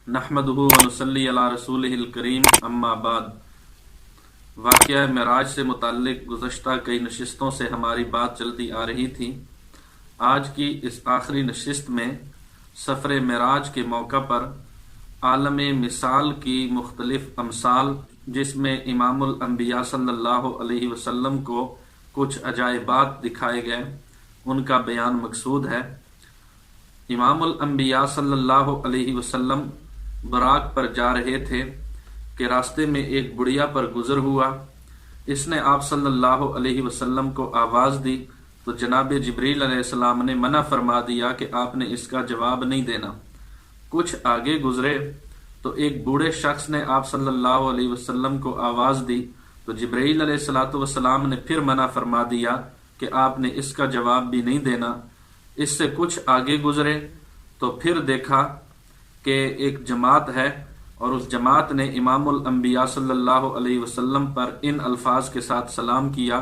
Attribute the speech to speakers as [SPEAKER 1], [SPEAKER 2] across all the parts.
[SPEAKER 1] नहमदुहु व नसल्ली अला रसूलिहिल करीम अम्मा बाद। वाक़या मेराज से मुताल्लिक़ गुज़श्ता कई नशिस्तों से हमारी बात चलती आ रही थी। आज की इस आखिरी नशिस्त में सफ़र मेराज के मौका पर आलम मिसाल की मुख्तलिफ अमसाल, जिसमें इमामुल अंबिया सल्लल्लाहु अलैहि वसल्लम को कुछ अजाइबात दिखाए गए, उनका बयान मकसूद है। इमामुल अंबिया सल्लल्लाहु अलैहि वसल्लम बराक पर जा रहे थे कि रास्ते में एक बुढ़िया पर गुजर हुआ। इसने आप सल्लल्लाहु अलैहि वसल्लम को आवाज़ दी तो जनाब जिब्रील अलैहिस्सलाम ने मना फरमा दिया कि आपने इसका जवाब नहीं देना। कुछ आगे गुजरे तो एक बूढ़े शख्स ने आप सल्लल्लाहु अलैहि वसल्लम को आवाज़ दी तो जिब्रील अलैहिस्सलाम ने फिर मना फरमा दिया कि आपने इसका जवाब भी नहीं देना। इससे कुछ आगे गुजरे तो फिर देखा कि एक जमात है और उस जमात ने इमामुल अंबिया सल्लल्लाहु अलैहि वसल्लम पर इन अल्फाज के साथ सलाम किया,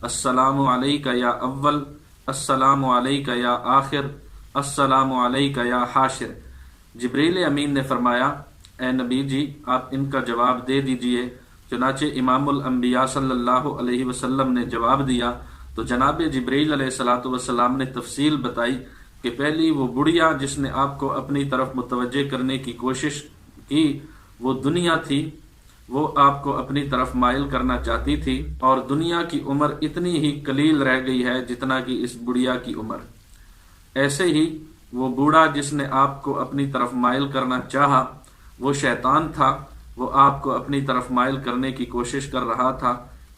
[SPEAKER 1] अस्सलामु अलैका या अव्वल, अस्सलामु अलैका या आखिर, अस्सलामु अलैका या हाशिर। जिब्रील अमीन ने फरमाया, ए नबी जी, आप इनका जवाब दे दीजिए। चुनाचे इमामुल अंबिया सल्लल्लाहु अलैहि वसल्लम ने जवाब दिया तो जनाब जिब्रील अलैहिस्सलातु वस्सलाम ने तफसील बताई कि पहली वो बुढ़िया जिसने आपको अपनी तरफ मुतवज्जे करने की कोशिश की, वो दुनिया थी, वो आपको अपनी तरफ माइल करना चाहती थी और दुनिया की उम्र इतनी ही कलील रह गई है जितना कि इस बुढ़िया की उम्र। ऐसे ही वो बूढ़ा जिसने आपको अपनी तरफ माइल करना चाहा, वो शैतान था, वो आपको अपनी तरफ माइल करने की कोशिश कर रहा था।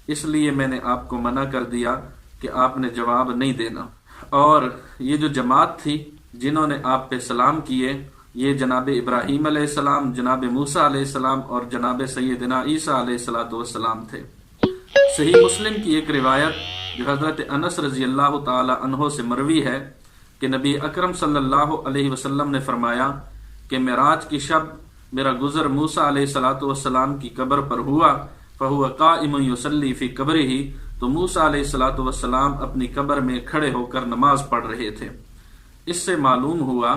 [SPEAKER 1] इसलिए मैंने आपको मना कर दिया कि आपने जवाब नहीं देना। और ये जो जमात थी जिन्होंने आप पे सलाम किए, ये जनाब इब्राहीम अलैहिस्सलाम, जनाब मूसा अलैहिस्सलाम और जनाब सैयदना ईसा अलैहिस्सलाम थे। सही मुस्लिम की एक रिवायत जो हजरत अनस रजी अल्लाह ताला अन्हो से मरवी है कि नबी अकरम सल्लल्लाहु अलैहि वसल्लम ने फरमाया कि मेराज की शब मेरा गुजर मूसा अलैहिस्सलाम की कब्र पर हुआ, फहुवा काइमुन युसल्ली फी कब्रिही, तो मूसा अलैहिस्सलाम अपनी कब्र में खड़े होकर नमाज पढ़ रहे थे। इससे मालूम हुआ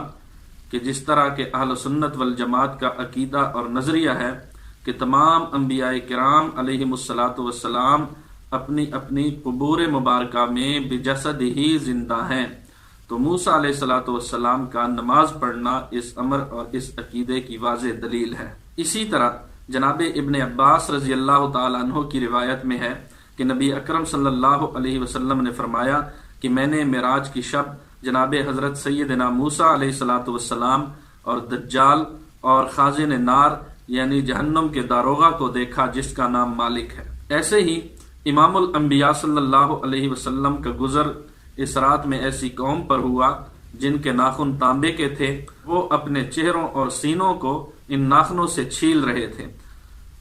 [SPEAKER 1] कि जिस तरह के अहल सुन्नत वल जमात का अकीदा और नजरिया है कि तमाम अंबिया किराम अलैहिमुस्सलातु वस्सलाम अपनी अपनी कुबूर मुबारका में बिजसद ही जिंदा हैं, तो मूसा अलैहिस्सलातु वस्सलाम का नमाज पढ़ना इस अमर और इस अकीदे की वाज़ेह दलील है। इसी तरह जनाब इब्न अब्बास रजी अल्लाह ताला अन्हु की रिवायत में है कि नबी अकरम सल्लल्लाहु अलैहि वसल्लम ने फरमाया कि मैंने मेराज की शब जनाब हजरत सैयदना मूसा अलैहिस्सलातु वस्सलाम और दज्जाल और खाजिन नार यानी जहन्नम के दारोगा को देखा जिसका नाम मालिक है। ऐसे ही इमामुल अंबिया सल्लल्लाहु अलैहि वसल्लम का गुजर इस रात में ऐसी कौम पर हुआ जिनके नाखून तांबे के थे। वो अपने चेहरों और सीनों को इन नाखूनों से छील रहे थे।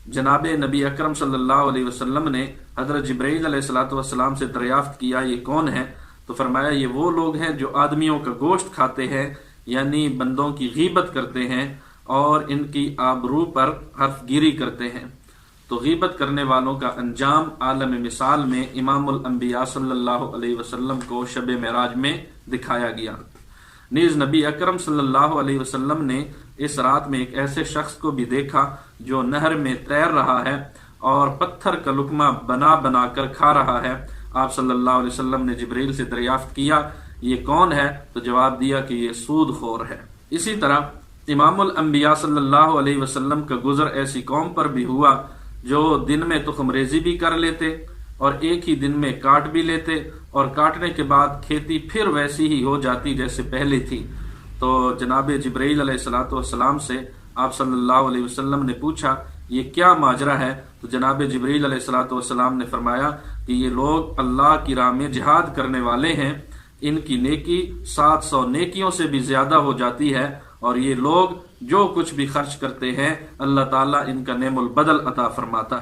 [SPEAKER 1] जनाब नबी अकरम सल्लल्लाहु अलैहि वसल्लम ने हजरत जिब्रील अलैहिस्सलातु वस्सलाम से दरियाफ्त किया, ये कौन है? तो फरमाया, ये वो लोग हैं जो आदमियों का गोश्त खाते हैं, यानी बंदों की गीबत करते हैं और इनकी आबरू पर हर्फगिरी करते हैं। तो गीबत करने वालों का अंजाम आलम मिसाल में इमामुल अंबिया सल्लल्लाहु अलैहि वसल्लम को शब मेराज में दिखाया गया। नीज नबी अकरम सल्लल्लाहु अलैहि वसल्लम ने इस रात में एक ऐसे शख्स को भी देखा जो नहर में तैर रहा है और पत्थर का लुकमा बना बना कर खा रहा है। आप सल्लल्लाहु अलैहि वसल्लम ने जिब्रील से दरियाफ्त किया, ये कौन है? तो जवाब दिया कि ये सूदखोर है। इसी तरह इमामुल अंबिया सल्लल्लाहु अलैहि वसल्लम का गुजर ऐसी कौम पर भी हुआ जो दिन में तुखमरेजी भी कर लेते और एक ही दिन में काट भी लेते और काटने के बाद खेती फिर वैसी ही हो जाती जैसे पहले थी। तो जनाब जिब्रील अलैहिस्सलातु वस्सलाम से आप सल्लल्लाहु अलैहि वसल्लम ने पूछा, ये क्या माजरा है? तो जनाब जिब्रील अलैहिस्सलातु वस्सलाम ने फरमाया कि ये लोग अल्लाह की राह में जिहाद करने वाले हैं, इनकी नेकी 700 नेकियों से भी ज्यादा हो जाती है और ये लोग जो कुछ भी खर्च करते हैं अल्लाह ताला इनका नेमुल बदल अता फरमाता है।